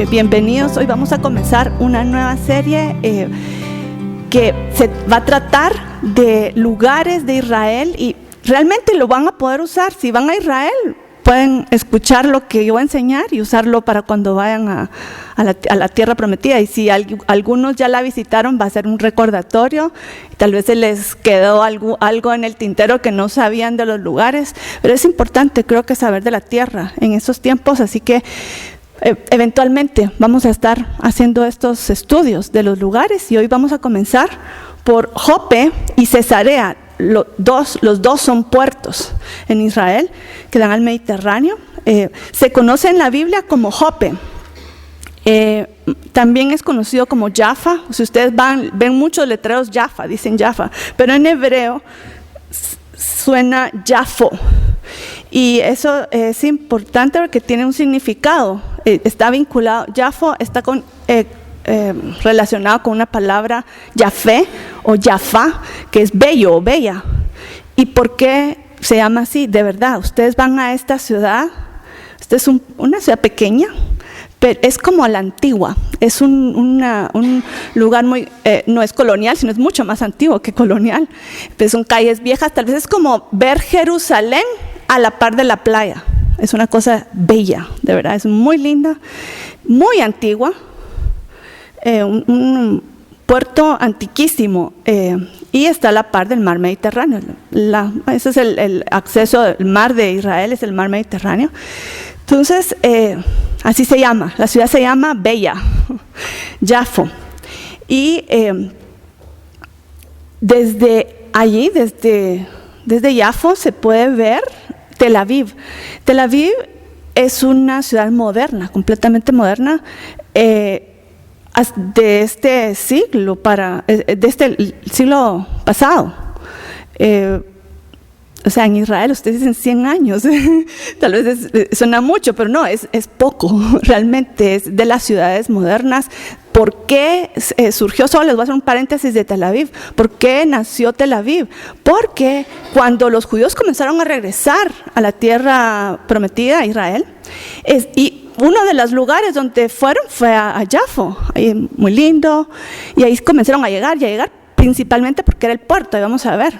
Bienvenidos. Hoy vamos a comenzar una nueva serie que se va a tratar de lugares de Israel y realmente lo van a poder usar. Si van a Israel, pueden escuchar lo que yo voy a enseñar y usarlo para cuando vayan a la tierra prometida. Y si algunos ya la visitaron, va a ser un recordatorio. Tal vez se les quedó algo en el tintero que no sabían de los lugares, pero es importante, creo que, saber de la tierra en estos tiempos. Así que eventualmente vamos a estar haciendo estos estudios de los lugares y hoy vamos a comenzar por Jope y Cesarea. Los dos son puertos en Israel que dan al Mediterráneo. Se conoce en la Biblia como Jope. También es conocido como Jaffa. Si ustedes ven muchos letreros Jaffa, dicen Jaffa, pero en hebreo suena Jafo. Y eso es importante porque tiene un significado. Está vinculado, Jafo está relacionado con una palabra Jafé o Jafá, que es bello o bella. ¿Y por qué se llama así? De verdad, ustedes van a esta ciudad, esta es una ciudad pequeña, pero es como la antigua, es un lugar muy, no es colonial, sino es mucho más antiguo que colonial. Pues son calles viejas, tal vez es como ver Jerusalén a la par de la playa. Es una cosa bella, de verdad, es muy linda, muy antigua, un puerto antiquísimo y está a la par del mar Mediterráneo. Ese es el acceso al mar de Israel, es el mar Mediterráneo. Entonces, así se llama, la ciudad se llama Bella, Jafo. Y desde allí, desde Jafo se puede ver Tel Aviv. Tel Aviv es una ciudad moderna, completamente moderna, de este siglo siglo pasado. O sea, en Israel ustedes dicen 100 años, tal vez suena mucho, pero no, es poco, realmente es de las ciudades modernas. ¿Por qué surgió? Solo les voy a hacer un paréntesis de Tel Aviv. ¿Por qué nació Tel Aviv? Porque cuando los judíos comenzaron a regresar a la tierra prometida, a Israel, y uno de los lugares donde fueron fue a Jafo, ahí muy lindo, y ahí comenzaron a llegar principalmente porque era el puerto. Y vamos a ver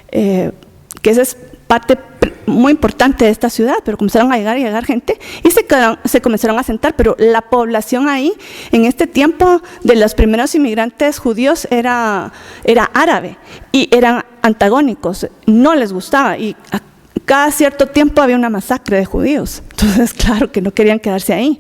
que esa es parte muy importante de esta ciudad, pero comenzaron a llegar gente y se comenzaron a asentar, pero la población ahí en este tiempo de los primeros inmigrantes judíos era árabe y eran antagónicos, no les gustaba y cada cierto tiempo había una masacre de judíos, entonces claro que no querían quedarse ahí,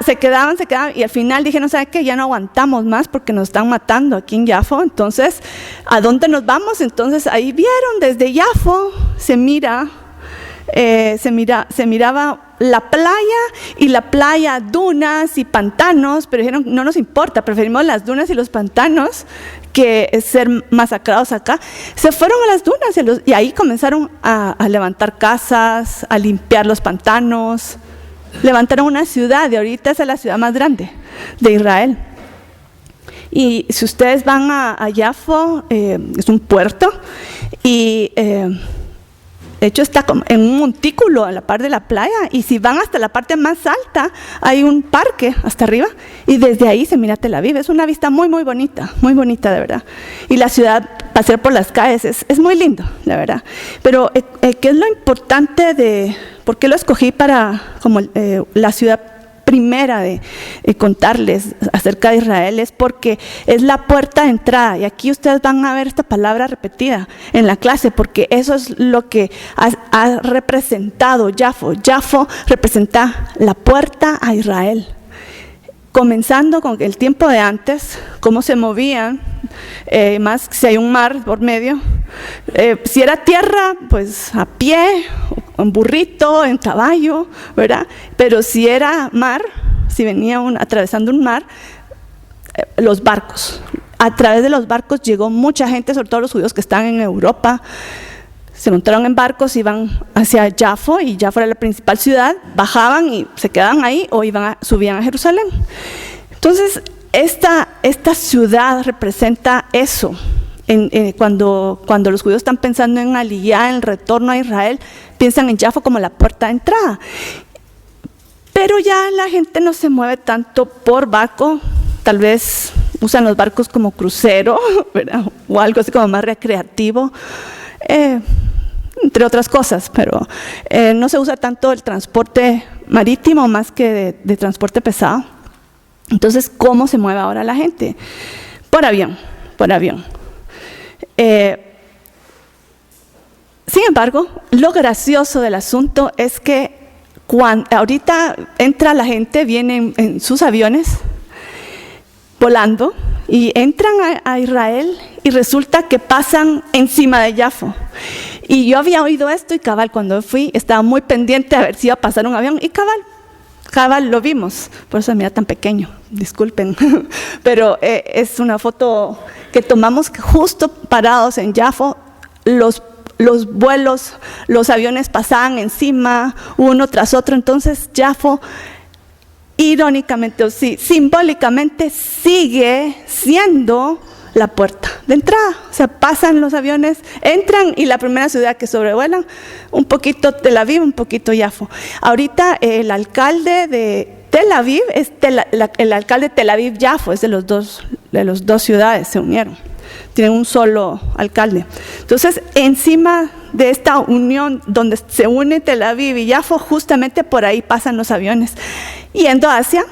se quedaban y al final dijeron, ¿sabe qué? Ya no aguantamos más porque nos están matando aquí en Jafo, entonces ¿a dónde nos vamos? Entonces ahí vieron desde Jafo, se miraba la playa, dunas y pantanos, pero dijeron, no nos importa, preferimos las dunas y los pantanos que ser masacrados acá. Se fueron a las dunas y ahí comenzaron a levantar casas, a limpiar los pantanos, levantaron una ciudad y ahorita es la ciudad más grande de Israel. Y si ustedes van a Jafo, es un puerto y de hecho está en un montículo a la par de la playa y si van hasta la parte más alta hay un parque hasta arriba y desde ahí se mira Tel Aviv. Es una vista muy bonita de verdad. Y la ciudad, pasear por las calles es muy lindo, la verdad. Pero ¿qué es lo importante por qué lo escogí como la ciudad primera de contarles acerca de Israel? Es porque es la puerta de entrada y aquí ustedes van a ver esta palabra repetida en la clase porque eso es lo que ha representado Jafo. Jafo representa la puerta a Israel. Comenzando con el tiempo de antes, cómo se movían, más si hay un mar por medio. Si era tierra, pues a pie, en burrito, en caballo, ¿verdad? Pero si era mar, si venía atravesando un mar, los barcos. A través de los barcos llegó mucha gente, sobre todo los judíos que están en Europa. Se montaron en barcos, iban hacia Jafo y Jafo era la principal ciudad, bajaban y se quedaban ahí o subían a Jerusalén. Entonces, esta ciudad representa eso. Cuando los judíos están pensando en Aliyá, en el retorno a Israel, piensan en Jafo como la puerta de entrada. Pero ya la gente no se mueve tanto por barco, tal vez usan los barcos como crucero, ¿verdad? O algo así como más recreativo, entre otras cosas, pero no se usa tanto el transporte marítimo más que de transporte pesado. Entonces, ¿cómo se mueve ahora la gente? Por avión, por avión. Sin embargo, lo gracioso del asunto es que ahorita entra la gente, viene en sus aviones volando y entran a Israel y resulta que pasan encima de Yafo. Y yo había oído esto y cabal, cuando fui, estaba muy pendiente a ver si iba a pasar un avión y cabal lo vimos, por eso se mira tan pequeño, disculpen, pero es una foto que tomamos justo parados en Yafo, los vuelos, los aviones pasaban encima, uno tras otro, entonces Yafo, irónicamente o sí, simbólicamente sigue siendo la puerta de entrada, o sea, pasan los aviones, entran y la primera ciudad que sobrevuelan, un poquito Tel Aviv, un poquito Yafo. Ahorita el alcalde de Tel Aviv es el alcalde de Tel Aviv-Yafo, es de las dos ciudades, se unieron, tienen un solo alcalde. Entonces, encima de esta unión donde se une Tel Aviv y Yafo, justamente por ahí pasan los aviones, yendo hacia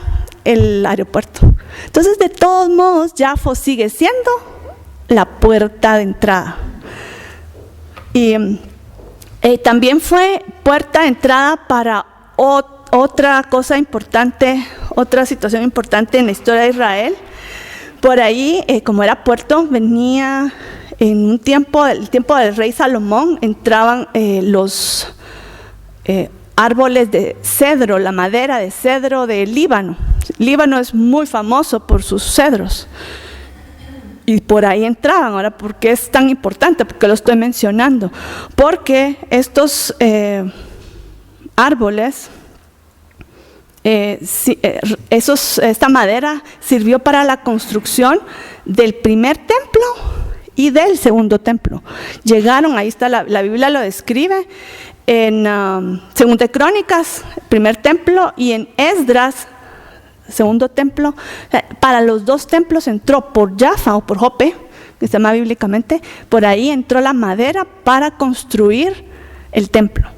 el aeropuerto. Entonces, de todos modos, Yafo sigue siendo la puerta de entrada. Y también fue puerta de entrada para otra cosa importante, otra situación importante en la historia de Israel. Por ahí, como era puerto, venía en el tiempo del rey Salomón, entraban los árboles de cedro, la madera de cedro de Líbano. Líbano es muy famoso por sus cedros. Y por ahí entraban. Ahora, ¿por qué es tan importante? Porque lo estoy mencionando. Porque estos árboles, esta madera sirvió para la construcción del primer templo y del segundo templo. Llegaron, ahí está, la Biblia lo describe, en Segunda de Crónicas, primer templo, y en Esdras, segundo templo. Para los dos templos entró por Jaffa o por Jope, que se llama bíblicamente, por ahí entró la madera para construir el templo.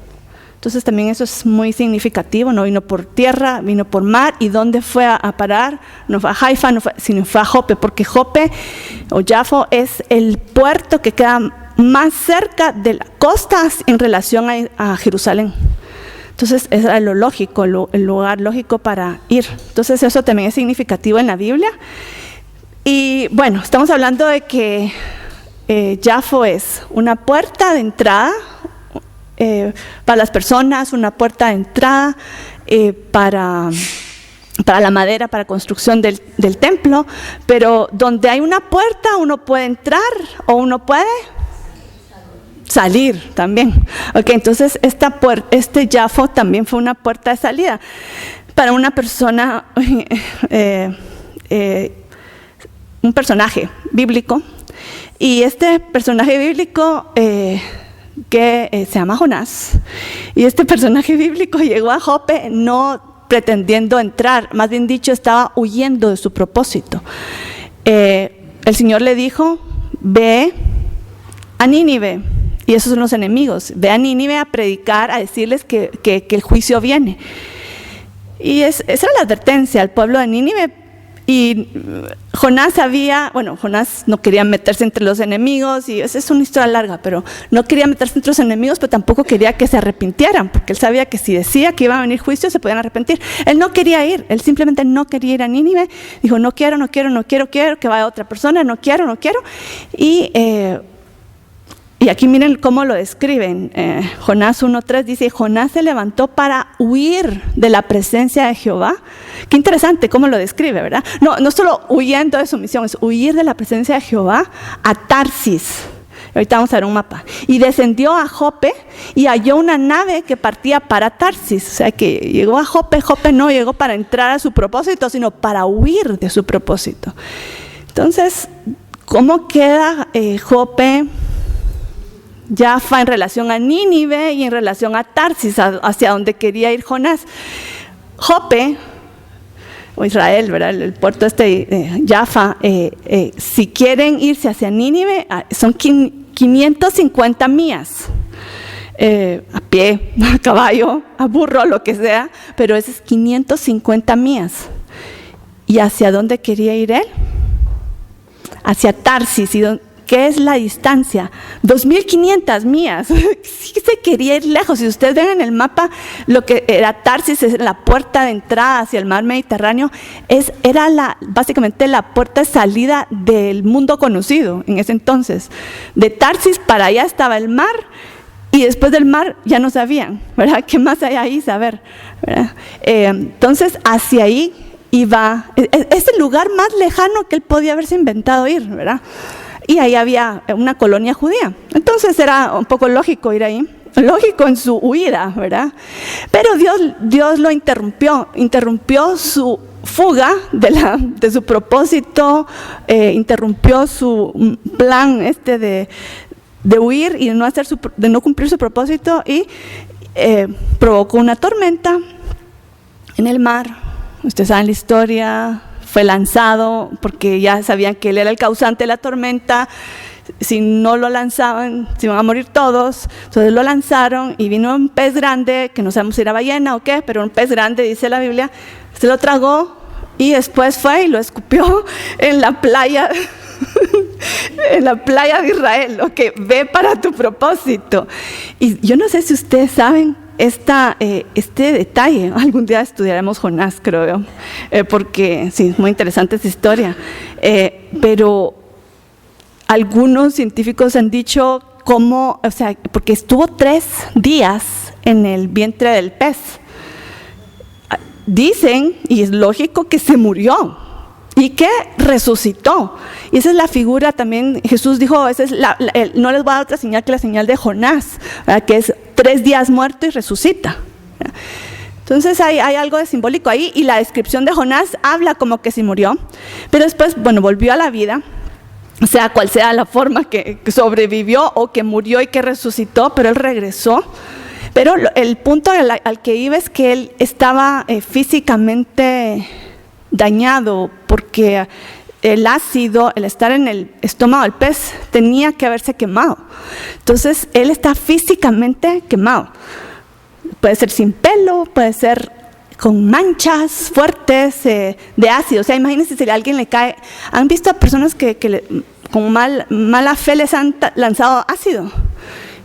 Entonces también eso es muy significativo, no vino por tierra, vino por mar. ¿Y dónde fue a parar? No fue a Haifa, sino fue a Jope, porque Jope o Jafo es el puerto que queda más cerca de la costa en relación a Jerusalén. Entonces eso era lo lógico, el lugar lógico para ir. Entonces eso también es significativo en la Biblia. Y bueno, estamos hablando de que Jafo es una puerta de entrada para las personas, una puerta de entrada para la madera, para construcción del templo, pero donde hay una puerta uno puede entrar o uno puede salir también. Okay, entonces este Jafo también fue una puerta de salida para una persona, un personaje bíblico, y este personaje bíblico que se llama Jonás, y este personaje bíblico llegó a Jope no pretendiendo entrar, más bien dicho, estaba huyendo de su propósito. El Señor le dijo: ve a Nínive, y esos son los enemigos, ve a Nínive a predicar, a decirles que el juicio viene. Y esa era la advertencia al pueblo de Nínive. Y Jonás no quería meterse entre los enemigos, y esa es una historia larga, pero no quería meterse entre los enemigos, pero tampoco quería que se arrepintieran, porque él sabía que si decía que iba a venir juicio, se podían arrepentir. Él no quería ir, él simplemente no quería ir a Nínive. Dijo: no quiero que vaya otra persona, no quiero. Y aquí miren cómo lo describen. Jonás 1:3 dice: Jonás se levantó para huir de la presencia de Jehová. Qué interesante cómo lo describe, ¿verdad? No solo huyendo de su misión, es huir de la presencia de Jehová a Tarsis. Ahorita vamos a ver un mapa. Y descendió a Jope y halló una nave que partía para Tarsis. O sea que llegó a Jope. Jope no llegó para entrar a su propósito, sino para huir de su propósito. Entonces, ¿cómo queda Jope, Jaffa, en relación a Nínive y en relación a Tarsis, hacia donde quería ir Jonás? Jope, o Israel, ¿verdad? El puerto Jaffa, si quieren irse hacia Nínive, son 550 millas. A pie, a caballo, a burro, lo que sea, pero esas 550 millas. ¿Y hacia dónde quería ir él? Hacia Tarsis. ¿Qué es la distancia? 2.500 millas. Sí se quería ir lejos. Si ustedes ven en el mapa, lo que era Tarsis es la puerta de entrada hacia el mar Mediterráneo. Era básicamente la puerta de salida del mundo conocido en ese entonces. De Tarsis para allá estaba el mar, y después del mar ya no sabían, ¿verdad? ¿Qué más hay ahí? Saber, ¿verdad? Entonces, hacia ahí iba. Es el lugar más lejano que él podía haberse inventado ir, ¿verdad? Y ahí había una colonia judía. Entonces era un poco lógico ir ahí, lógico en su huida, ¿verdad? Pero Dios lo interrumpió su fuga de su propósito, interrumpió su plan de huir y de no cumplir su propósito, y provocó una tormenta en el mar. Ustedes saben la historia. Fue lanzado porque ya sabían que él era el causante de la tormenta. Si no lo lanzaban, se iban a morir todos. Entonces lo lanzaron y vino un pez grande, que no sabemos si era ballena o qué, pero un pez grande, dice la Biblia, se lo tragó y después fue y lo escupió en la playa, en la playa de Israel. Ok, ve para tu propósito. Y yo no sé si ustedes saben este detalle. Algún día estudiaremos Jonás, creo yo, porque sí, es muy interesante esta historia, pero algunos científicos han dicho cómo, o sea, porque estuvo 3 días en el vientre del pez. Dicen, y es lógico, que se murió y que resucitó. Y esa es la figura también. Jesús dijo, no les voy a dar otra señal que la señal de Jonás, ¿verdad? Que es 3 días muerto y resucita. Entonces hay algo de simbólico ahí, y la descripción de Jonás habla como que se murió, pero después, volvió a la vida, sea cual sea la forma que sobrevivió o que murió y que resucitó, pero él regresó. Pero el punto al que iba es que él estaba físicamente dañado, porque el ácido, el estar en el estómago del pez, tenía que haberse quemado. Entonces, él está físicamente quemado. Puede ser sin pelo, puede ser con manchas fuertes de ácido. O sea, imagínense si a alguien le cae. ¿Han visto a personas que con mala fe les han lanzado ácido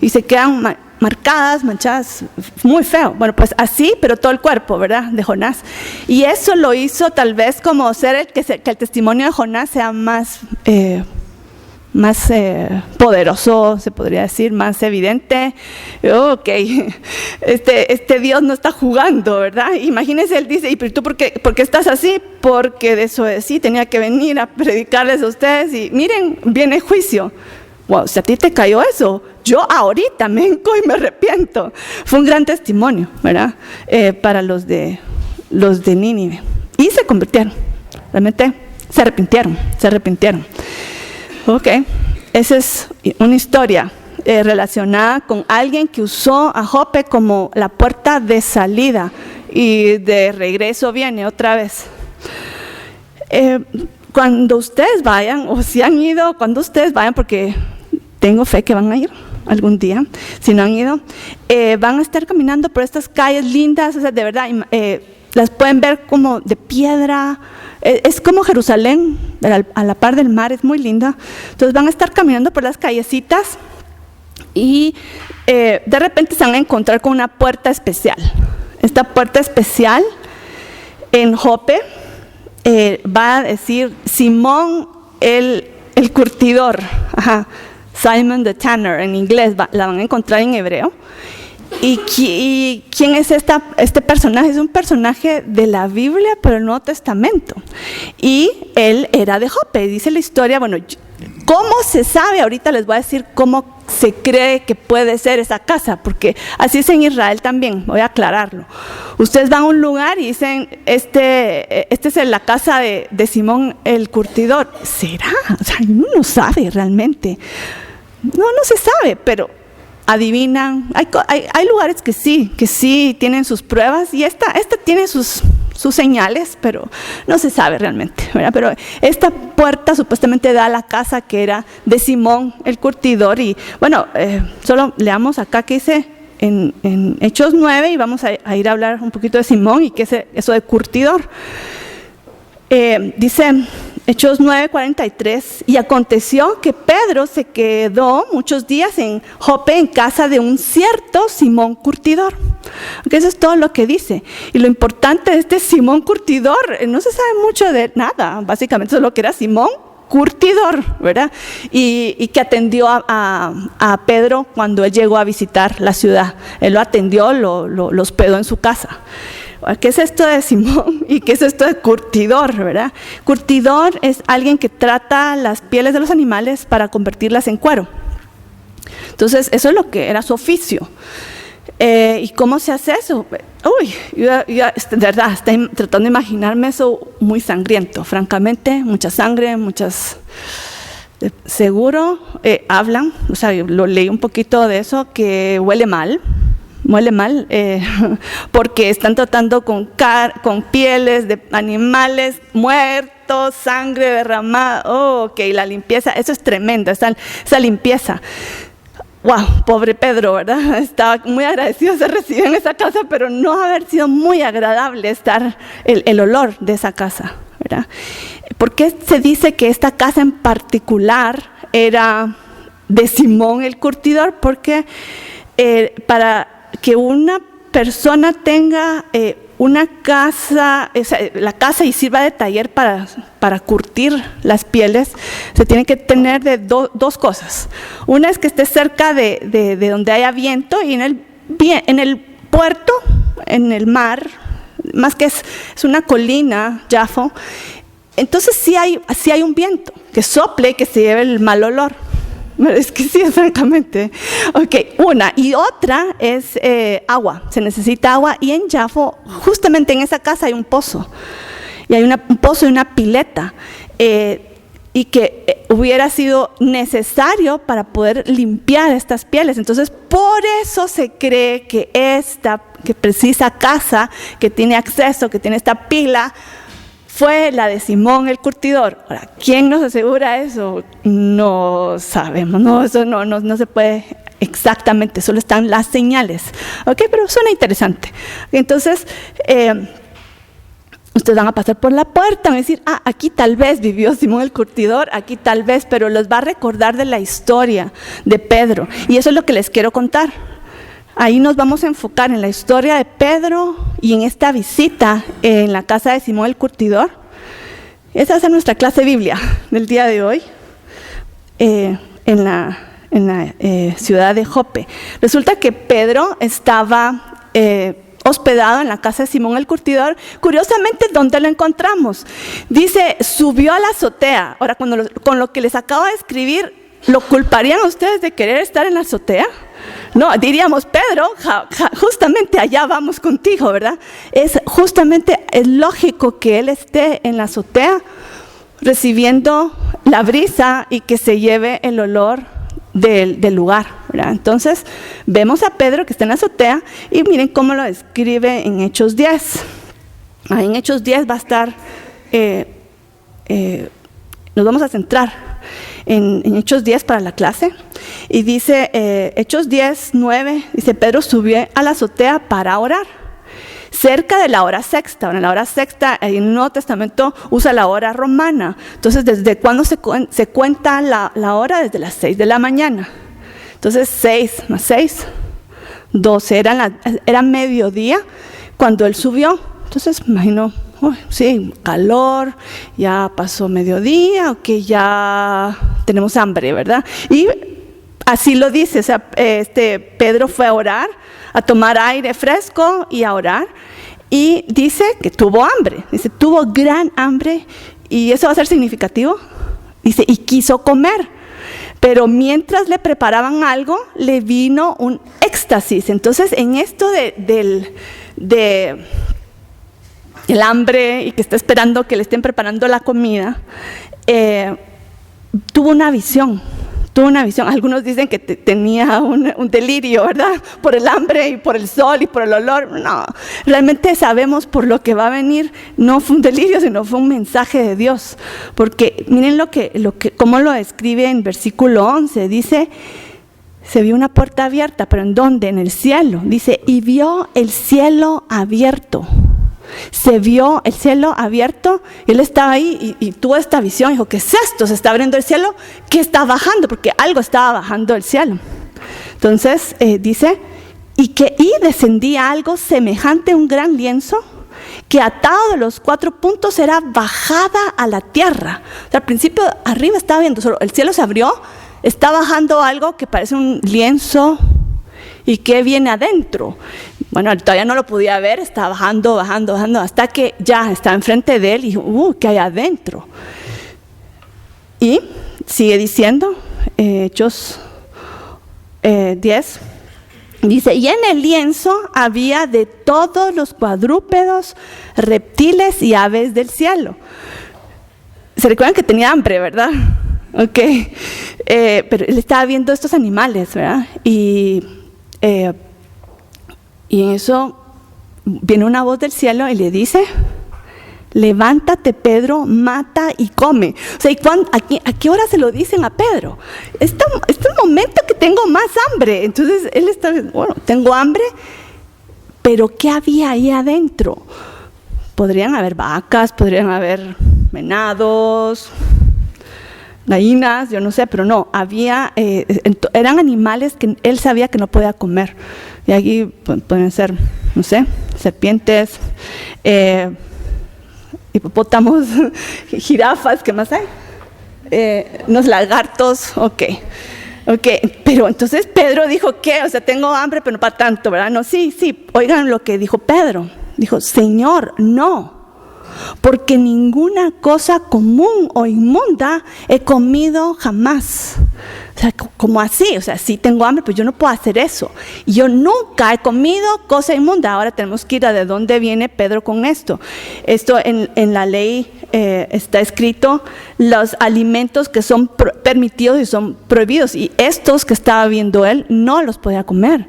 y se quedan marcadas, manchadas, muy feo? Bueno, pues así, pero todo el cuerpo, ¿verdad? De Jonás. Y eso lo hizo tal vez como hacer que el testimonio de Jonás sea más poderoso, se podría decir, más evidente. Ok, este Dios no está jugando, ¿verdad? Imagínense, él dice, ¿y tú por qué estás así? Porque de eso sí, tenía que venir a predicarles a ustedes, y miren, viene juicio. Wow, si a ti te cayó eso, yo ahorita me hinco y me arrepiento. Fue un gran testimonio, ¿verdad? Para los de Nínive. Y se convirtieron, realmente se arrepintieron. Ok, esa es una historia relacionada con alguien que usó a Jope como la puerta de salida, y de regreso viene otra vez. Cuando ustedes vayan, o si han ido, cuando ustedes vayan, porque tengo fe que van a ir algún día, si no han ido, van a estar caminando por estas calles lindas, o sea, de verdad, las pueden ver como de piedra. Es como Jerusalén, a la par del mar, es muy linda. Entonces van a estar caminando por las callecitas y de repente se van a encontrar con una puerta especial. Esta puerta especial en Jope va a decir Simón el curtidor. Ajá. Simon the Tanner en inglés, la van a encontrar en hebreo. ¿Y quién es este personaje? Es un personaje de la Biblia, pero el Nuevo Testamento. Y él era de Jope. Dice la historia, bueno, ¿cómo se sabe? Ahorita les voy a decir cómo se cree que puede ser esa casa, porque así es en Israel también, voy a aclararlo. Ustedes van a un lugar y dicen, este es la casa de Simón el curtidor. ¿Será? O sea, uno no sabe realmente. No se sabe, pero adivinan. Hay lugares que sí tienen sus pruebas, y esta tiene sus señales, pero no se sabe realmente, ¿verdad? Pero esta puerta supuestamente da a la casa que era de Simón el curtidor. Y bueno, solo leamos acá que dice en Hechos 9, y vamos a ir a hablar un poquito de Simón y qué es eso de curtidor. Dice Hechos 9:43, y aconteció que Pedro se quedó muchos días en Jope, en casa de un cierto Simón curtidor. Okay, eso es todo lo que dice. Y lo importante de este Simón curtidor, no se sabe mucho de nada, básicamente solo que era Simón curtidor, ¿verdad? Y que atendió a Pedro cuando él llegó a visitar la ciudad. Él lo atendió, lo hospedó en su casa. ¿Qué es esto de Simón? ¿Y qué es esto de curtidor, verdad? Curtidor es alguien que trata las pieles de los animales para convertirlas en cuero. Entonces, eso es lo que era su oficio. ¿Y cómo se hace eso? Uy, yo de verdad, estoy tratando de imaginarme eso muy sangriento. Francamente, mucha sangre, seguro hablan, o sea, lo leí un poquito de eso, que huele mal, porque están tratando con pieles de animales muertos, sangre derramada. La limpieza, eso es tremendo, esa limpieza. Wow, pobre Pedro, ¿verdad? Estaba muy agradecido de ser recibido en esa casa, pero no haber sido muy agradable estar el olor de esa casa, ¿verdad? ¿Por qué se dice que esta casa en particular era de Simón el curtidor? Porque para que una persona tenga una casa, la casa y sirva de taller para curtir las pieles, se tiene que tener de dos cosas. Una es que esté cerca de donde haya viento, y en el puerto, en el mar, más que es una colina, Jafo, entonces sí hay un viento que sople y que se lleve el mal olor. Es que sí, francamente. Una. Y otra es agua. Se necesita agua. Y en Jafo, justamente en esa casa hay un pozo. Y hay un pozo y una pileta. Y que hubiera sido necesario para poder limpiar estas pieles. Entonces, por eso se cree que esta precisa casa, que tiene acceso, que tiene esta pila, fue la de Simón el curtidor. Ahora, ¿quién nos asegura eso? No sabemos, eso no se puede exactamente, solo están las señales. Pero suena interesante. Entonces, ustedes van a pasar por la puerta, van a decir, aquí tal vez vivió Simón el curtidor, aquí tal vez, pero los va a recordar de la historia de Pedro. Y eso es lo que les quiero contar. Ahí nos vamos a enfocar en la historia de Pedro y en esta visita en la casa de Simón el curtidor. Esa va a ser nuestra clase de Biblia del día de hoy en la ciudad de Jope. Resulta que Pedro estaba hospedado en la casa de Simón el curtidor. Curiosamente, ¿dónde lo encontramos? Dice, subió a la azotea. Ahora, con lo que les acabo de escribir, ¿lo culparían a ustedes de querer estar en la azotea? No, diríamos, Pedro, justamente allá vamos contigo, ¿verdad? Es lógico que él esté en la azotea recibiendo la brisa y que se lleve el olor del lugar, ¿verdad? Entonces, vemos a Pedro que está en la azotea, y miren cómo lo describe en Hechos 10. Ahí en Hechos 10 va a estar, nos vamos a centrar en Hechos 10 para la clase, y dice Hechos 10:9, dice, Pedro subió a la azotea para orar, cerca de la hora sexta. Bueno, la hora sexta en el Nuevo Testamento usa la hora romana. Entonces, ¿desde cuándo se cuenta la hora? Desde las 6 de la mañana. Entonces, 6 más 6, 12, era mediodía cuando él subió. Entonces, imagino, sí, calor, ya pasó mediodía, ya tenemos hambre, ¿verdad? Y así lo dice, Pedro fue a orar, a tomar aire fresco y a orar, y dice que tuvo hambre, tuvo gran hambre, y eso va a ser significativo, dice, y quiso comer, pero mientras le preparaban algo, le vino un éxtasis. Entonces, en esto del hambre y que está esperando que le estén preparando la comida, tuvo una visión Tuvo una visión. Algunos dicen que tenía un delirio, ¿verdad? Por el hambre y por el sol y por el olor. No, realmente sabemos por lo que va a venir. No fue un delirio, sino fue un mensaje de Dios. Porque miren cómo lo describe en versículo 11. Dice, se vio una puerta abierta, pero ¿en dónde? En el cielo. Dice, y vio el cielo abierto. Se vio el cielo abierto, él estaba ahí y tuvo esta visión, dijo, ¿qué es esto? ¿Se está abriendo el cielo? ¿Qué está bajando? Porque algo estaba bajando del cielo. Entonces dice, y descendía algo semejante a un gran lienzo, que atado de los 4 puntos era bajada a la tierra. O sea, al principio arriba estaba viendo, solo el cielo se abrió, está bajando algo que parece un lienzo. ¿Y qué viene adentro? Bueno, todavía no lo podía ver, estaba bajando, hasta que ya está enfrente de él y dijo, ¿qué hay adentro? Y sigue diciendo, Hechos 10, dice, y en el lienzo había de todos los cuadrúpedos, reptiles y aves del cielo. ¿Se recuerdan que tenía hambre, verdad? Ok, pero él estaba viendo estos animales, ¿verdad? Y en eso viene una voz del cielo y le dice, levántate Pedro, mata y come. O sea, ¿a qué hora se lo dicen a Pedro? Este es el momento que tengo más hambre. Entonces él está, bueno, tengo hambre, pero ¿qué había ahí adentro? Podrían haber vacas, podrían haber venados, gallinas, yo no sé, pero no, eran animales que él sabía que no podía comer. Y aquí pueden ser, no sé, serpientes, hipopótamos, jirafas, ¿qué más hay? Unos lagartos, ok. Pero entonces Pedro dijo, ¿qué? O sea, tengo hambre, pero no para tanto, ¿verdad? No, sí, oigan lo que dijo Pedro. Dijo, Señor, no. Porque ninguna cosa común o inmunda he comido jamás. O sea, como así, o sea, sí tengo hambre, pero yo no puedo hacer eso. Yo nunca he comido cosa inmunda. Ahora tenemos que ir a de dónde viene Pedro con esto. Esto en la ley está escrito, los alimentos que son permitidos y son prohibidos. Y estos que estaba viendo él, no los podía comer.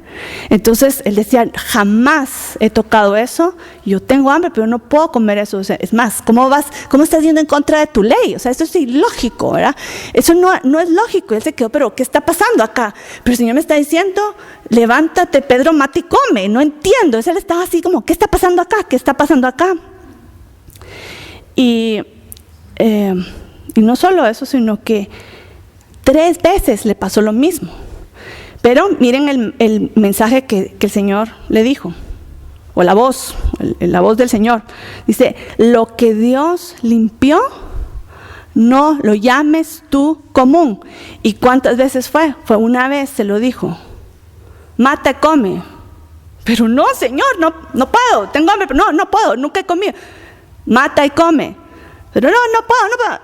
Entonces, él decía, jamás he tocado eso. Yo tengo hambre, pero no puedo comer eso. O sea, es más, ¿cómo estás yendo en contra de tu ley? O sea, esto es ilógico, ¿verdad? Eso no es lógico. Y él se quedó, pero ¿qué está pasando acá? Pero el Señor me está diciendo, levántate Pedro, mata y come. No entiendo. Él estaba así como, ¿qué está pasando acá? ¿Qué está pasando acá? Y no solo eso, sino que 3 veces le pasó lo mismo. Pero miren el mensaje que el Señor le dijo, o la voz del Señor. Dice, lo que Dios limpió, no lo llames tú común. ¿Y cuántas veces fue? Fue una vez, se lo dijo. Mata, come. Pero no, Señor, no puedo, tengo hambre, pero no puedo, nunca he comido. Mata y come. Pero no puedo.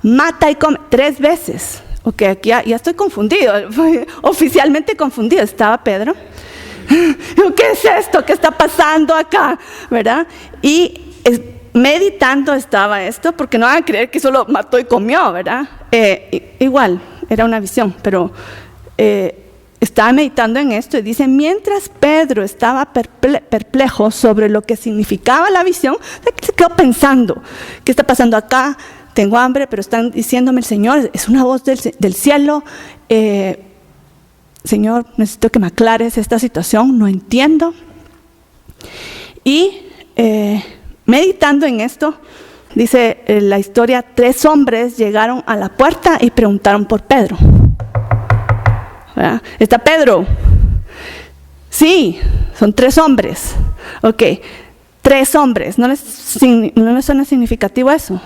Mata y come 3 veces. Ok, aquí ya estoy confundido, oficialmente confundido. ¿Estaba Pedro? ¿Qué es esto? ¿Qué está pasando acá? ¿Verdad? Y meditando estaba esto, porque no van a creer que solo mató y comió, ¿verdad? Igual, era una visión, pero estaba meditando en esto y dice, mientras Pedro estaba perplejo sobre lo que significaba la visión, se quedó pensando, ¿qué está pasando acá? Tengo hambre, pero están diciéndome el Señor, es una voz del cielo, Señor, necesito que me aclares esta situación, no entiendo. Y meditando en esto, dice la historia, 3 hombres llegaron a la puerta y preguntaron por Pedro. ¿Verdad? ¿Está Pedro? Sí, son 3 hombres. Ok, 3 hombres, ¿no les suena significativo eso?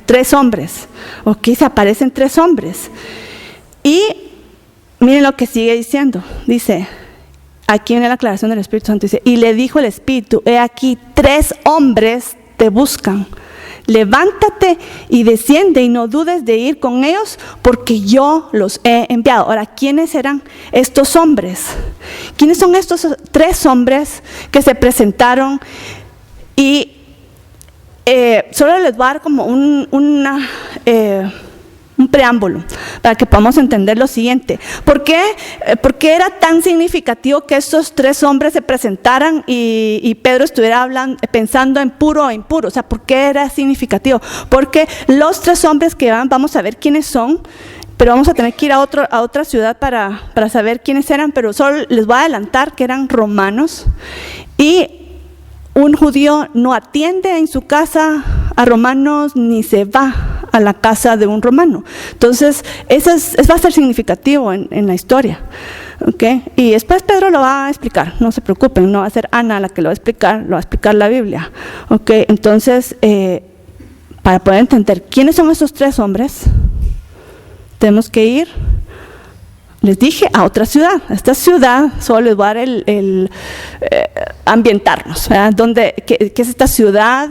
3 hombres. Ok, se aparecen 3 hombres. Y miren lo que sigue diciendo. Dice, aquí en la aclaración del Espíritu Santo, dice, y le dijo el Espíritu, he aquí 3 hombres te buscan. Levántate y desciende y no dudes de ir con ellos porque yo los he enviado. Ahora, ¿quiénes eran estos hombres? ¿Quiénes son estos 3 hombres que se presentaron? Y solo les voy a dar como una un preámbulo, para que podamos entender lo siguiente. ¿Por qué era tan significativo que estos tres hombres se presentaran y Pedro estuviera pensando en puro o impuro? O sea, ¿por qué era significativo? Porque los tres hombres que van, vamos a ver quiénes son, pero vamos a tener que ir a otra ciudad para saber quiénes eran, pero solo les voy a adelantar que eran romanos. Y un judío no atiende en su casa a romanos ni se va a la casa de un romano. Entonces, eso va a ser significativo en la historia. ¿Okay? Y después Pedro lo va a explicar, no se preocupen, no va a ser Ana la que lo va a explicar la Biblia. ¿Okay? Entonces, para poder entender quiénes son esos tres hombres, tenemos que ir, les dije, a otra ciudad. A esta ciudad solo les voy a dar ambientarnos, ¿verdad? ¿Qué es esta ciudad?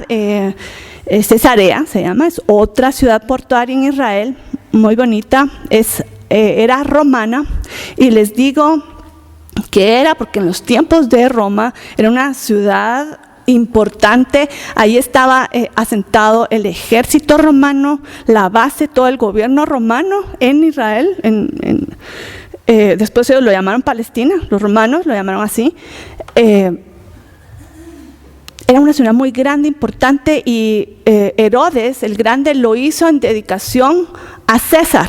Cesarea se llama, es otra ciudad portuaria en Israel, muy bonita, era romana, y les digo que era porque en los tiempos de Roma era una ciudad importante. Ahí estaba asentado el ejército romano, la base, todo el gobierno romano en Israel. Después ellos lo llamaron Palestina, los romanos lo llamaron así. Era una ciudad muy grande, importante, y Herodes el Grande lo hizo en dedicación a César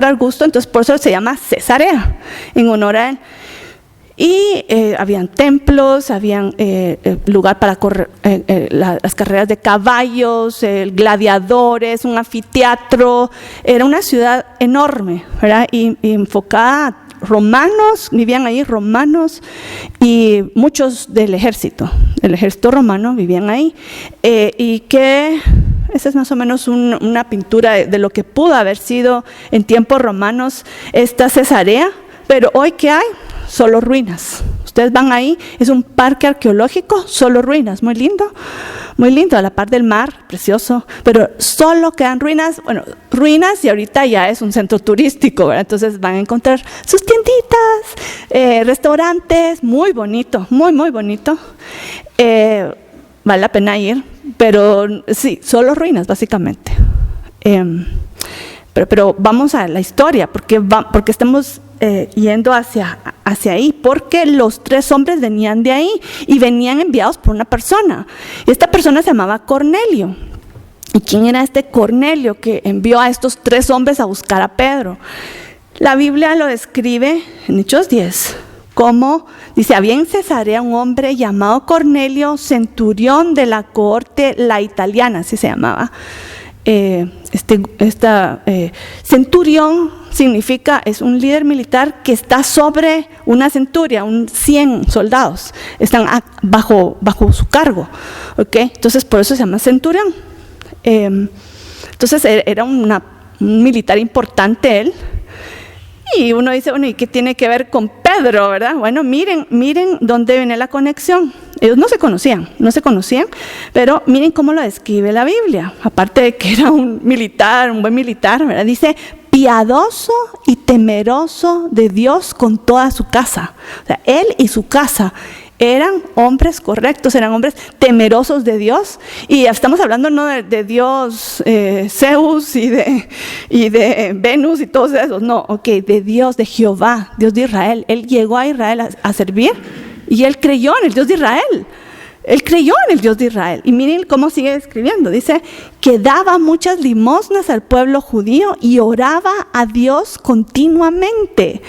Augusto, entonces por eso se llama Cesarea, en honor a él. Y habían templos, habían lugar para correr, las carreras de caballos, gladiadores, un anfiteatro. Era una ciudad enorme, ¿verdad? Y enfocada. Romanos, vivían ahí romanos y muchos del ejército romano vivían ahí. Y que esa es más o menos una pintura de lo que pudo haber sido en tiempos romanos esta Cesarea, pero hoy ¿qué hay? Solo ruinas. Ustedes van ahí, es un parque arqueológico, solo ruinas, muy lindo, a la par del mar, precioso, pero solo quedan ruinas, y ahorita ya es un centro turístico, ¿verdad? Entonces van a encontrar sus tienditas, restaurantes, muy bonito, muy bonito, vale la pena ir, pero sí, solo ruinas básicamente. Pero vamos a la historia, porque estamos yendo hacia ahí, porque los tres hombres venían de ahí y venían enviados por una persona. Y esta persona se llamaba Cornelio. ¿Y quién era este Cornelio que envió a estos tres hombres a buscar a Pedro? La Biblia lo describe en Hechos 10 como, dice, había en Cesarea un hombre llamado Cornelio, centurión de la cohorte la italiana, así se llamaba. Centurión significa, es un líder militar que está sobre una centuria, 100 soldados, están bajo su cargo, ¿okay? Entonces por eso se llama centurión. Entonces era un militar importante él. Y uno dice, ¿y qué tiene que ver con Pedro, verdad? Bueno, miren dónde viene la conexión. Ellos no se conocían, pero miren cómo lo describe la Biblia. Aparte de que era un buen militar, ¿verdad? Dice, piadoso y temeroso de Dios con toda su casa. O sea, él y su casa eran hombres correctos, eran hombres temerosos de Dios. Y estamos hablando no de Dios Zeus y de Venus y todos esos, no, de Dios, de Jehová, Dios de Israel. Él llegó a Israel a servir y él creyó en el Dios de Israel. Y miren cómo sigue escribiendo. Dice que daba muchas limosnas al pueblo judío y oraba a Dios continuamente.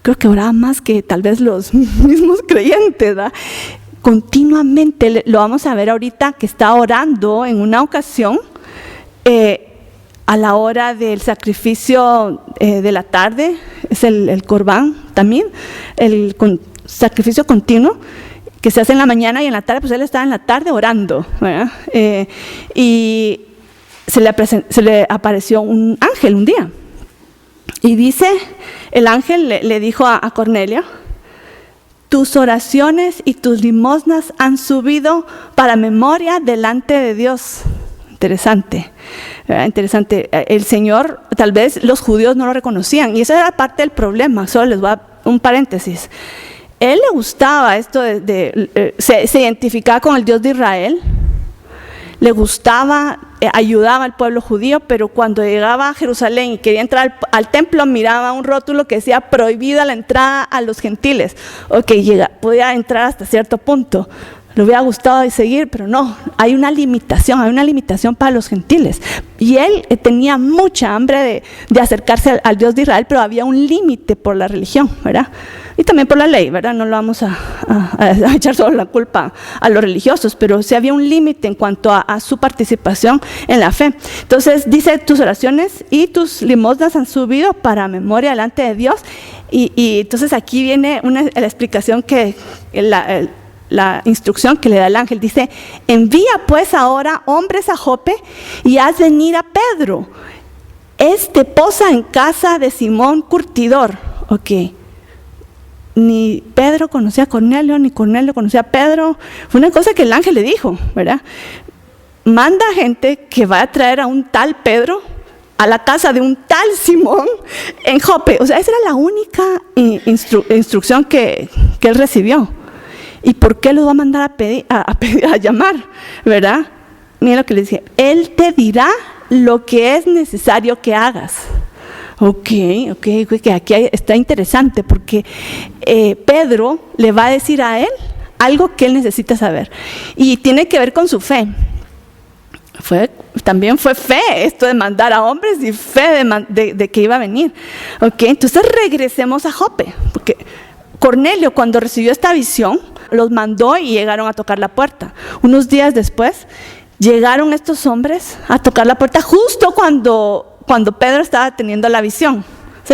Creo que oraba más que tal vez los mismos creyentes, ¿verdad? Continuamente, lo vamos a ver ahorita, que está orando en una ocasión, a la hora del sacrificio de la tarde, es el Corbán también, el sacrificio continuo, que se hace en la mañana y en la tarde, pues él estaba en la tarde orando, ¿verdad? Y se le apareció un ángel un día. Y dice, el ángel le dijo a Cornelio, tus oraciones y tus limosnas han subido para memoria delante de Dios. Interesante, ¿verdad? Interesante. El Señor, tal vez los judíos no lo reconocían, y esa era parte del problema. Solo les voy a un paréntesis. Él le gustaba esto se identificaba con el Dios de Israel, le gustaba ayudaba al pueblo judío, pero cuando llegaba a Jerusalén y quería entrar al templo, miraba un rótulo que decía prohibida la entrada a los gentiles. Podía entrar hasta cierto punto. Le hubiera gustado seguir, pero no, hay una limitación para los gentiles. Y él tenía mucha hambre de acercarse al Dios de Israel, pero había un límite por la religión, ¿verdad? Y también por la ley, ¿verdad? No lo vamos a echar solo la culpa a los religiosos, pero sí había un límite en cuanto a su participación en la fe. Entonces dice, tus oraciones y tus limosnas han subido para memoria delante de Dios. Y entonces aquí viene la explicación que la instrucción que le da el ángel. Dice, envía pues ahora hombres a Jope y haz venir a Pedro. Posa en casa de Simón Curtidor. Ni Pedro conocía a Cornelio, ni Cornelio conocía a Pedro. Fue una cosa que el ángel le dijo, ¿verdad? Manda gente que va a traer a un tal Pedro a la casa de un tal Simón en Jope. Esa era la única instrucción que él recibió. ¿Y por qué los va a mandar a llamar? ¿Verdad? Mira lo que le dice. Él te dirá lo que es necesario que hagas. Que aquí está interesante porque Pedro le va a decir a él algo que él necesita saber. Y tiene que ver con su fe. También fue fe esto de mandar a hombres y fe de que iba a venir. Entonces regresemos a Jope. Porque Cornelio, cuando recibió esta visión, los mandó y llegaron a tocar la puerta. Unos días después, llegaron estos hombres a tocar la puerta justo cuando Pedro estaba teniendo la visión.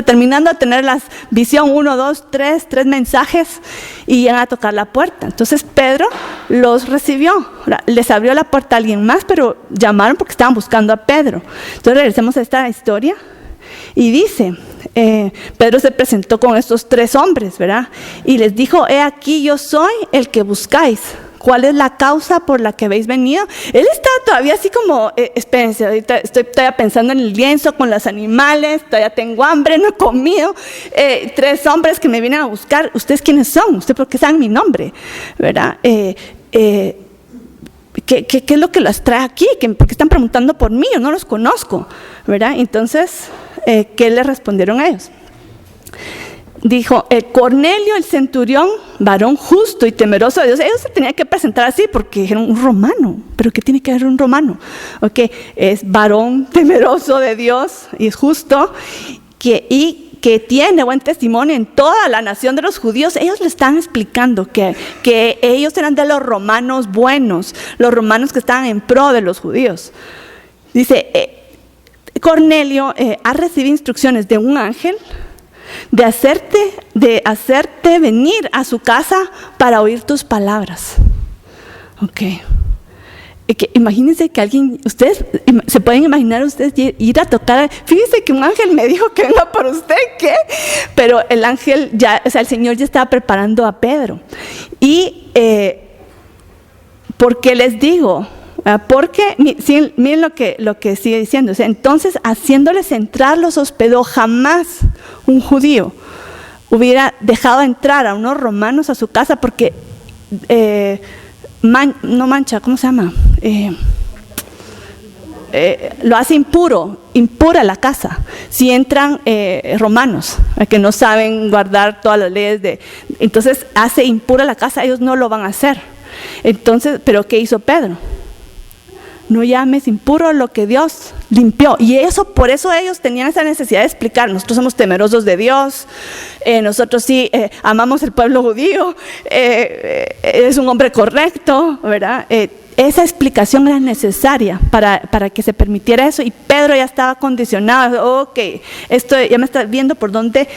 Terminando de tener la visión, 1, 2, 3 mensajes, y llegan a tocar la puerta. Entonces Pedro los recibió. Les abrió la puerta a alguien más, pero llamaron porque estaban buscando a Pedro. Entonces regresemos a esta historia. Y dice, Pedro se presentó con estos 3 hombres, ¿verdad? Y les dijo, he aquí yo soy el que buscáis. ¿Cuál es la causa por la que habéis venido? Él está todavía así como, espérense, ahorita estoy todavía pensando en el lienzo con los animales, todavía tengo hambre, no he comido. 3 hombres que me vienen a buscar, ¿ustedes quiénes son? ¿Ustedes por qué saben mi nombre? ¿Verdad? ¿Qué es lo que los trae aquí? ¿Por qué están preguntando por mí? Yo no los conozco, ¿verdad? Entonces, ¿qué le respondieron a ellos? Dijo, Cornelio el centurión, varón justo y temeroso de Dios. Ellos se tenían que presentar así porque era un romano. ¿Pero qué tiene que ver un romano? Es varón temeroso de Dios y es justo y que tiene buen testimonio en toda la nación de los judíos. Ellos le están explicando que ellos eran de los romanos buenos, los romanos que estaban en pro de los judíos. Dice, Cornelio ha recibido instrucciones de un ángel de hacerte venir a su casa para oír tus palabras. Imagínense que ustedes se pueden imaginar ustedes ir a tocar. Fíjense que un ángel me dijo que venga por usted, ¿qué? Pero el ángel el Señor ya estaba preparando a Pedro. Y ¿por qué les digo? Porque, miren lo que sigue diciendo. Entonces, haciéndoles entrar, los hospedó. Jamás un judío hubiera dejado entrar a unos romanos a su casa porque ¿cómo se llama? Lo hace impura la casa. Si entran romanos que no saben guardar todas las leyes entonces hace impura la casa, ellos no lo van a hacer. Entonces, ¿pero qué hizo Pedro? No llames impuro lo que Dios limpió. Y por eso ellos tenían esa necesidad de explicar. Nosotros somos temerosos de Dios, nosotros sí amamos el pueblo judío, es un hombre correcto, ¿verdad? Esa explicación era necesaria para que se permitiera eso. Y Pedro ya estaba condicionado. Esto ya me está viendo por dónde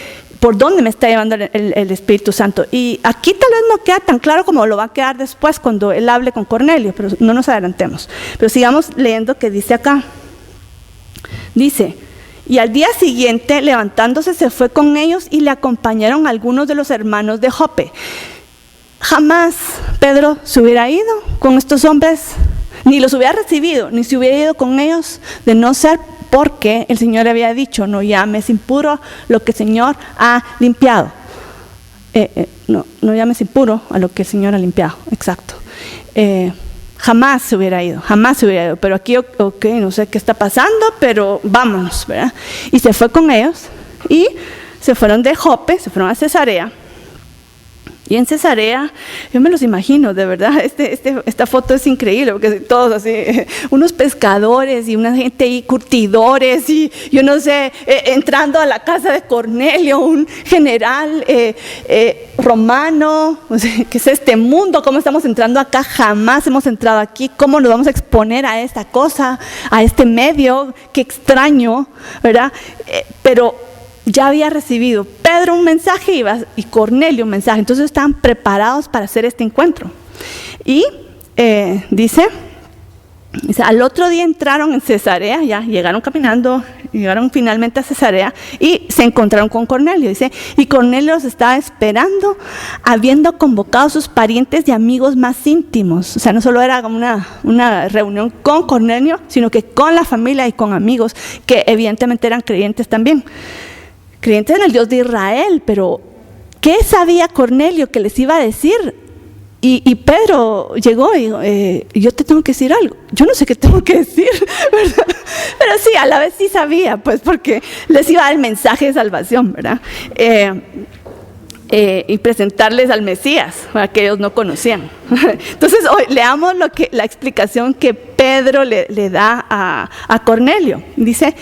me está llevando el Espíritu Santo. Y aquí tal vez no queda tan claro como lo va a quedar después cuando él hable con Cornelio, pero no nos adelantemos. Pero sigamos leyendo que dice acá. Dice, y al día siguiente, levantándose, se fue con ellos y le acompañaron algunos de los hermanos de Jope. Jamás Pedro se hubiera ido con estos hombres, ni los hubiera recibido, ni se hubiera ido con ellos, de no ser porque el Señor había dicho, no llames impuro lo que el Señor ha limpiado. No llames impuro a lo que el Señor ha limpiado, exacto. jamás se hubiera ido, pero aquí, ok, no sé qué está pasando, pero vámonos, ¿verdad? Y se fue con ellos, y se fueron de Jope, se fueron a Cesarea. Y en Cesarea, yo me los imagino, de verdad, esta foto es increíble, porque todos así, unos pescadores y una gente ahí, curtidores, y yo no sé, entrando a la casa de Cornelio, un general romano, o sea, ¿qué es este mundo? ¿Cómo estamos entrando acá? Jamás hemos entrado aquí, ¿cómo nos vamos a exponer a esta cosa, a este medio? Qué extraño, ¿verdad? Pero ya había recibido Pedro un mensaje y Cornelio un mensaje, entonces estaban preparados para hacer este encuentro. Y dice, al otro día entraron en Cesarea, ya llegaron caminando, llegaron finalmente a Cesarea y se encontraron con Cornelio. Dice, y Cornelio los estaba esperando, habiendo convocado a sus parientes y amigos más íntimos. O sea, no solo era una reunión con Cornelio, sino que con la familia y con amigos que evidentemente eran creyentes también. Creyentes en el Dios de Israel, pero ¿qué sabía Cornelio que les iba a decir? Y Pedro llegó y dijo, yo te tengo que decir algo. Yo no sé qué tengo que decir, ¿verdad? Pero sí, a la vez sí sabía, pues porque les iba a dar el mensaje de salvación, ¿verdad? Y presentarles al Mesías, para que ellos no conocían. Entonces, hoy leamos la explicación que Pedro le da a Cornelio. Dice,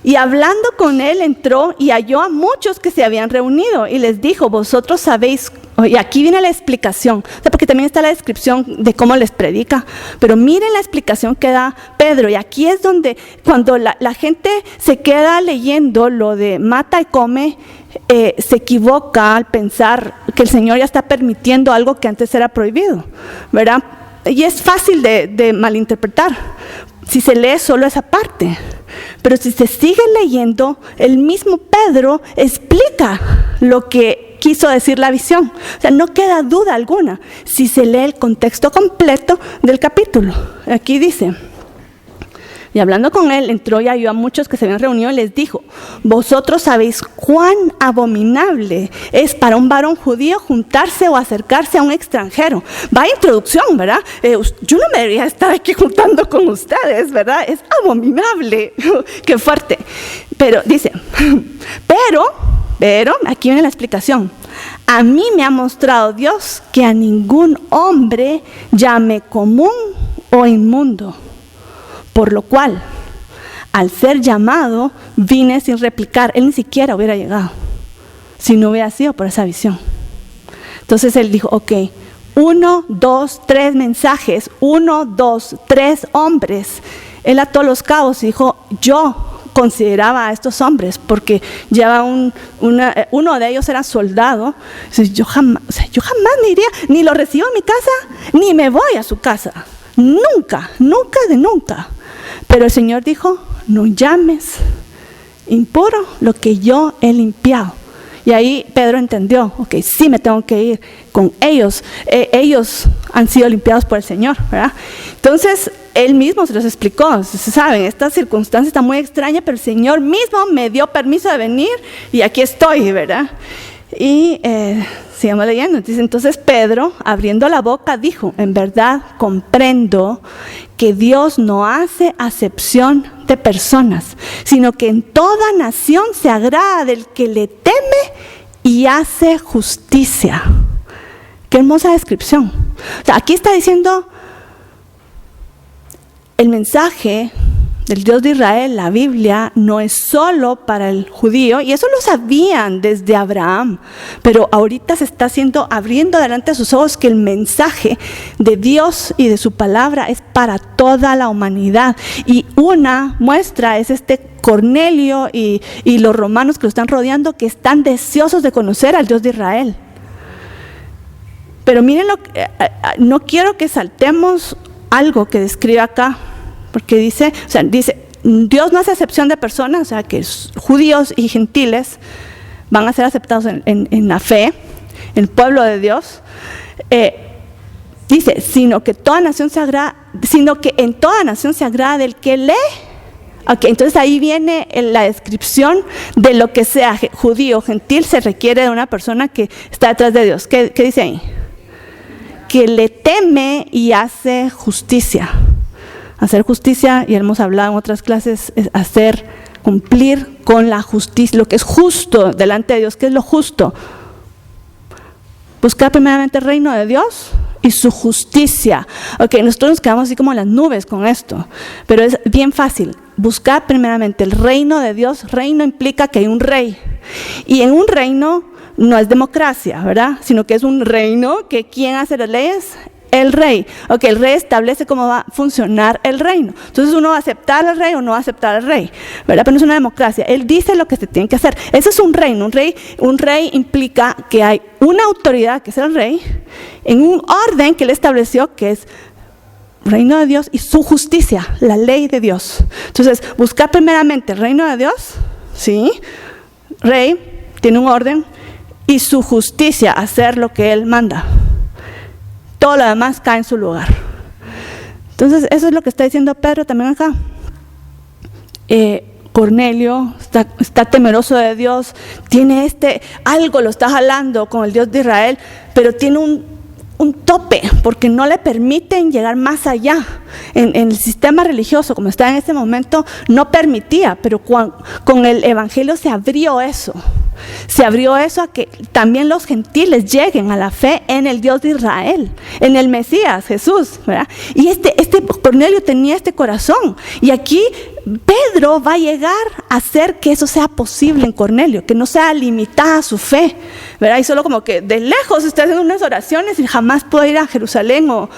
y hablando con él entró y halló a muchos que se habían reunido y les dijo, vosotros sabéis, y aquí viene la explicación, o sea, porque también está la descripción de cómo les predica, pero miren la explicación que da Pedro, y aquí es donde cuando la gente se queda leyendo lo de mata y come, se equivoca al pensar que el Señor ya está permitiendo algo que antes era prohibido, ¿verdad? Y es fácil de malinterpretar si se lee solo esa parte. Pero si se sigue leyendo, el mismo Pedro explica lo que quiso decir la visión. O sea, no queda duda alguna si se lee el contexto completo del capítulo. Aquí dice, y hablando con él, entró y halló a muchos que se habían reunido y les dijo, vosotros sabéis cuán abominable es para un varón judío juntarse o acercarse a un extranjero. Vaya introducción, ¿verdad? Yo no me debería estar aquí juntando con ustedes, ¿verdad? Es abominable. Qué fuerte. Pero dice, pero, aquí viene la explicación. A mí me ha mostrado Dios que a ningún hombre llame común o inmundo. Por lo cual, al ser llamado, vine sin replicar. Él ni siquiera hubiera llegado si no hubiera sido por esa visión. Entonces él dijo, ok, 1, 2, 3 mensajes, 1, 2, 3 hombres. Él ató los cabos y dijo, yo consideraba a estos hombres, porque lleva uno de ellos era soldado. Entonces, yo jamás me iría, ni lo recibo en mi casa, ni me voy a su casa. Nunca. Pero el Señor dijo, no llames impuro lo que yo he limpiado. Y ahí Pedro entendió, ok, sí me tengo que ir con ellos. Ellos han sido limpiados por el Señor, ¿verdad? Entonces, él mismo se los explicó. Saben, esta circunstancia está muy extraña, pero el Señor mismo me dio permiso de venir y aquí estoy, ¿verdad? Y sigamos leyendo. Dice, entonces Pedro, abriendo la boca, dijo, en verdad comprendo que Dios no hace acepción de personas, sino que en toda nación se agrada del que le teme y hace justicia. Qué hermosa descripción. O sea, aquí está diciendo el mensaje del Dios de Israel, la Biblia, no es solo para el judío, y eso lo sabían desde Abraham, pero ahorita se está abriendo delante de sus ojos que el mensaje de Dios y de su palabra es para toda la humanidad. Y una muestra es Cornelio y los romanos que lo están rodeando, que están deseosos de conocer al Dios de Israel. Pero miren, no quiero que saltemos algo que describe acá, porque dice, Dios no hace acepción de personas, o sea, que judíos y gentiles van a ser aceptados en la fe, en el pueblo de Dios. Dice, sino que en toda nación se agrada del que lee. Ok, entonces ahí viene la descripción de lo que sea judío o gentil se requiere de una persona que está detrás de Dios. ¿Qué dice ahí? que le teme y hace justicia. Hacer justicia, y hemos hablado en otras clases, es cumplir con la justicia, lo que es justo delante de Dios. ¿Qué es lo justo? Buscar primeramente el reino de Dios y su justicia. Ok, nosotros nos quedamos así como en las nubes con esto, pero es bien fácil. Buscar primeramente el reino de Dios. Reino implica que hay un rey, y en un reino no es democracia, ¿verdad? Sino que es un reino que ¿quién hace las leyes? El rey. Ok, el rey establece cómo va a funcionar el reino. Entonces uno va a aceptar al rey o no va a aceptar al rey, ¿verdad? Pero no es una democracia. Él dice lo que se tiene que hacer. Ese es un reino. Un rey implica que hay una autoridad, que es el rey, en un orden que él estableció, que es reino de Dios y su justicia, la ley de Dios. Entonces, buscar primeramente el reino de Dios, ¿sí? Rey tiene un orden, y su justicia, hacer lo que él manda. Todo lo demás cae en su lugar. Entonces, eso es lo que está diciendo Pedro también acá. Cornelio está temeroso de Dios, tiene algo lo está jalando con el Dios de Israel, pero tiene un tope, porque no le permiten llegar más allá. En el sistema religioso, como está en este momento, no permitía, pero con el evangelio se abrió eso. Se abrió eso a que también los gentiles lleguen a la fe en el Dios de Israel, en el Mesías, Jesús, ¿verdad? Y Cornelio tenía este corazón, y aquí Pedro va a llegar a hacer que eso sea posible en Cornelio, que no sea limitada su fe, ¿verdad? Y solo como que de lejos está haciendo unas oraciones y jamás puede ir a Jerusalén, o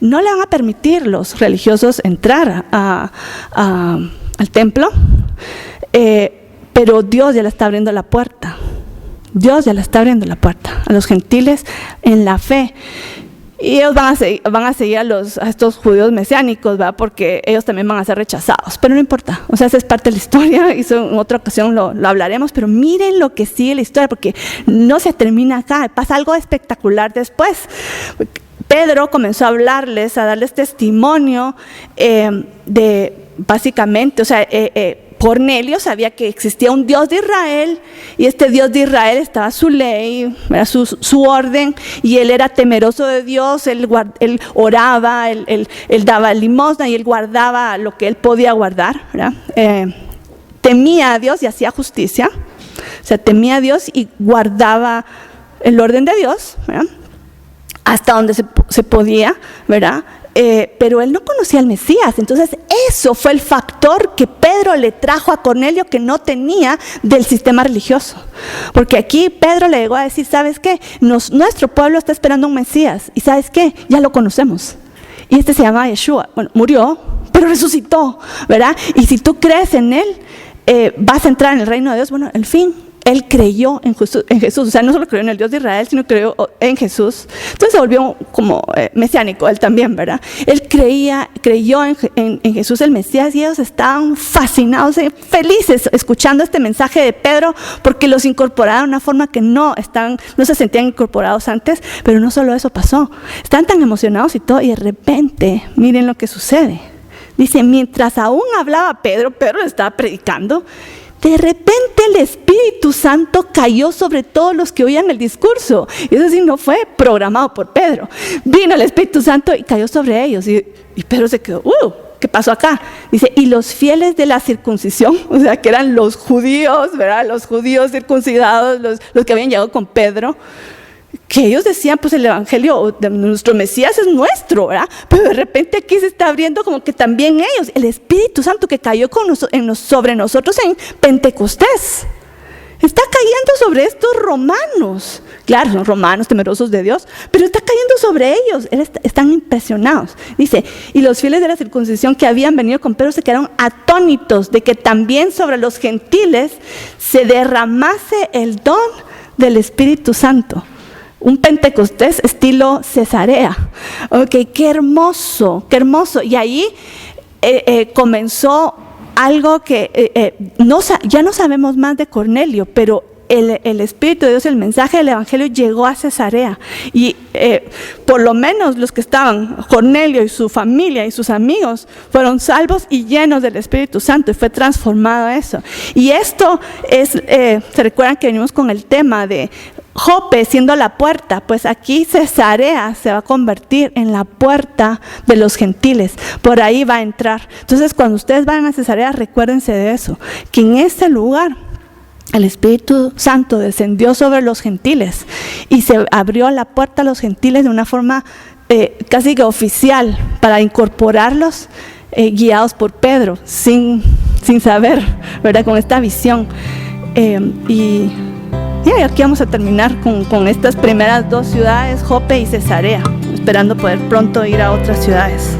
no le van a permitir los religiosos entrar al templo. Pero Dios ya le está abriendo la puerta. Dios ya le está abriendo la puerta a los gentiles en la fe. Y ellos van a seguir a estos judíos mesiánicos, ¿verdad? Porque ellos también van a ser rechazados. Pero no importa, o sea, esa es parte de la historia, y eso en otra ocasión lo hablaremos. Pero miren lo que sigue la historia, porque no se termina acá, pasa algo espectacular después. Pedro comenzó a hablarles, a darles testimonio de, básicamente, o sea, Cornelio sabía que existía un Dios de Israel, y este Dios de Israel estaba su ley, era su orden, y él era temeroso de Dios, él oraba, él daba limosna, y él guardaba lo que él podía guardar, ¿verdad? Temía a Dios y hacía justicia, o sea, temía a Dios y guardaba el orden de Dios, ¿verdad? Hasta donde se podía, ¿verdad? Pero él no conocía al Mesías. Entonces eso fue el factor que Pedro le trajo a Cornelio, que no tenía del sistema religioso. Porque aquí Pedro le llegó a decir, ¿sabes qué? Nuestro pueblo está esperando un Mesías, y ¿sabes qué? Ya lo conocemos, y se llama Yeshua. Bueno, murió, pero resucitó, ¿verdad? Y si tú crees en él, vas a entrar en el reino de Dios. Bueno, al fin él creyó en Jesús, o sea, no solo creyó en el Dios de Israel, sino creyó en Jesús. Entonces se volvió como mesiánico él también, ¿verdad? Él creyó en Jesús el Mesías, y ellos estaban fascinados, felices, escuchando este mensaje de Pedro, porque los incorporaron de una forma que no se sentían incorporados antes. Pero no solo eso pasó, estaban tan emocionados y todo, y de repente, miren lo que sucede. Dice, mientras aún hablaba Pedro le estaba predicando, de repente el Espíritu Santo cayó sobre todos los que oían el discurso. Y eso sí no fue programado por Pedro. Vino el Espíritu Santo y cayó sobre ellos. Y Pedro se quedó, ¿qué pasó acá? Dice, y los fieles de la circuncisión, o sea, que eran los judíos, ¿verdad? Los judíos circuncidados, los que habían llegado con Pedro, que ellos decían, pues el evangelio de nuestro Mesías es nuestro, ¿verdad? Pero de repente aquí se está abriendo como que también ellos, el Espíritu Santo que cayó sobre nosotros en Pentecostés, está cayendo sobre estos romanos. Claro, son romanos temerosos de Dios, pero está cayendo sobre ellos. Están impresionados. Dice, y los fieles de la circuncisión que habían venido con Pedro se quedaron atónitos de que también sobre los gentiles se derramase el don del Espíritu Santo. Un Pentecostés estilo Cesarea. Ok, qué hermoso, qué hermoso. Y ahí comenzó algo que ya no sabemos más de Cornelio, pero el Espíritu de Dios, el mensaje del Evangelio llegó a Cesarea. Y por lo menos los que estaban, Cornelio y su familia y sus amigos, fueron salvos y llenos del Espíritu Santo, y fue transformado eso. Y esto es, se recuerdan que venimos con el tema de Jope siendo la puerta, pues aquí Cesarea se va a convertir en la puerta de los gentiles, por ahí va a entrar. Entonces cuando ustedes vayan a Cesarea, recuérdense de eso, que en este lugar el Espíritu Santo descendió sobre los gentiles y se abrió la puerta a los gentiles de una forma casi que oficial para incorporarlos, guiados por Pedro, sin saber, ¿verdad? Con esta visión. Y aquí vamos a terminar con estas primeras 2 ciudades, Jope y Cesarea, esperando poder pronto ir a otras ciudades.